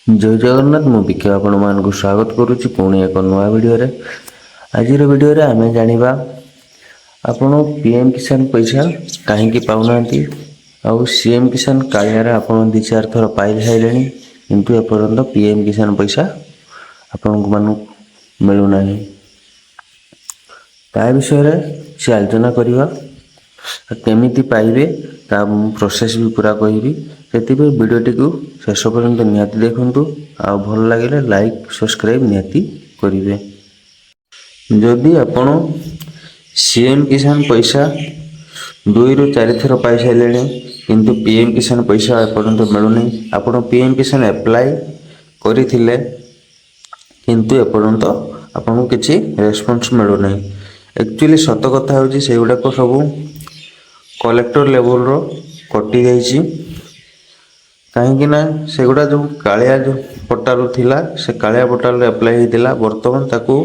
जय जगन्नाथ मु विखे आपण मानक स्वागत करुच्ची पुणी एक नुआ वीडियो रे। आज वीडियो रे आमे जानिबा आपण पीएम किसान पैसा कहीं पाऊना आउ सीएम किसान कालियारे आपण 2-4 थर पाई साइलेनी किंतु एपर्यंत पीएम किसान पैसा आपण मानु मिलु नाही। ता विषय रे से आलोचना करिवा केमिति पाइबे ता प्रोसेस भी पूरा कहिबी। सेतिबे वीडियोटी को शेष पर्यंत निहाती देखंतु आ भल लागिले लाइक सब्सक्राइब निहाती करिवे। जदि आपण सीएम किसान पैसा 2-4 थर पाई साइलेनी किंतु पीएम किसान पैसा एपर्यंत मिलुनी, आपण पीएम किसान अप्लाई करिथिले किंतु एपर्यंत आपन किछि रेस्पॉन्स मिलु नाही। एक्चुअली सत कथा होची सेगुडा को सब कलेक्टर लेवल रो कटि जाइछि कहीं ना सेगुडा जो कालिया जो पोर्टल थिला से कालिया पोर्टल रे अप्लाई हेतिला वर्तमान ताकू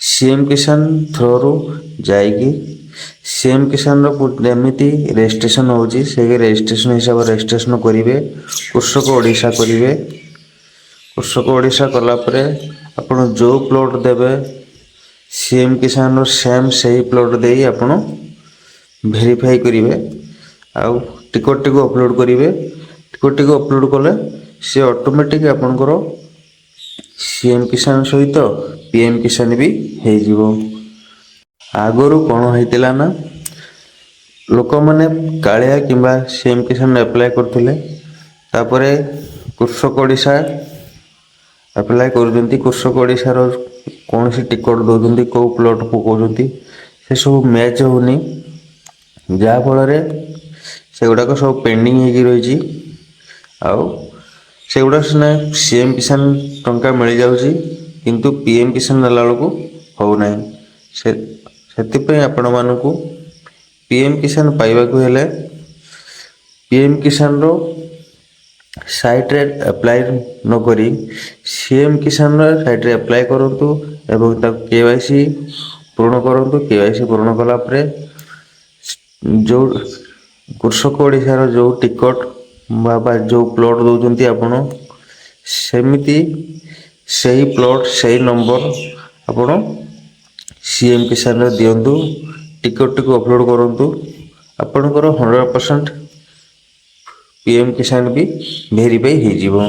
सीएम किसान थ्रू जाइकी सीएम किसान रो जेमिति रजिस्ट्रेशन होची से रजिस्ट्रेशन हिसाब रजिस्ट्रेशन करिवे कृषक ओडिशा करिवे। कृषक ओडिशा कला परे आपण जो प्लॉट देबे सीएम किसान रो सेम सही प्लॉट देई आपण वेरीफाई करिवे आउ टिकट को अपलोड करिवे। टिकट को अपलोड कले से ऑटोमेटिक आपनकर सीएम किसान सहित पीएम किसान भी हे जीवो। आगरु कोन हेतिला ना लोक माने कालिया किंबा सीएम किसान अप्लाई करथिले तापरे कृषक ओडिशा अप्लाई करजंती। कृषक ओडिशा रो कोन से टिकट दोजंती को प्लॉट को कोजंती से सब मैच होनी जा फल रे सेगुड़ा को सब पेंडिंग हेगी रही आउ सेगुड़ा सिना सीएम किसान टंका मिल जाउची किंतु पीएम किसान नला को हो नाही। सेति आपण मानकू पीएम किसान पाइबा को हेले पीएम किसान रो साइट रे अप्लाई न करी सीएम किसान रो साइट रे अप्लाई करंतु एवं ता केवाईसी पूर्ण करंतु। केवाईसी पूर्ण कला परे जो कृषक ओडिशा जो टिकट बाबा जो प्लॉट दौरान आपण सेमिति सही प्लॉट सही नंबर आपण सीएम किसान रे दियंतु। टिकट को अपलोड करंतु आपनकर 100% पीएम किसान भी वेरीफाई हे जीवो।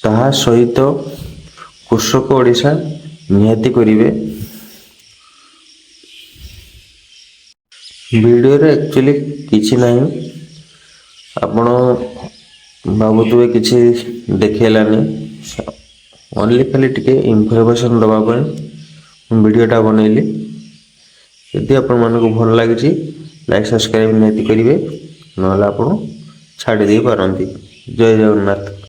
ताहा सहित कृषक ओडिशा निहाती करिवे। वीडियो रे एक्चुअली किछि नाही आपण बाबुतुए किछि देखेलानी ओनली खाली टिके इन्फॉर्मेशन दबा पर वीडियोटा बनैली। यदि आपण मानको भल लागिछि लाइक सब्सक्राइब निहाती करिवे नहले आपण छाडी दे पारंती। जय जगन्नाथ।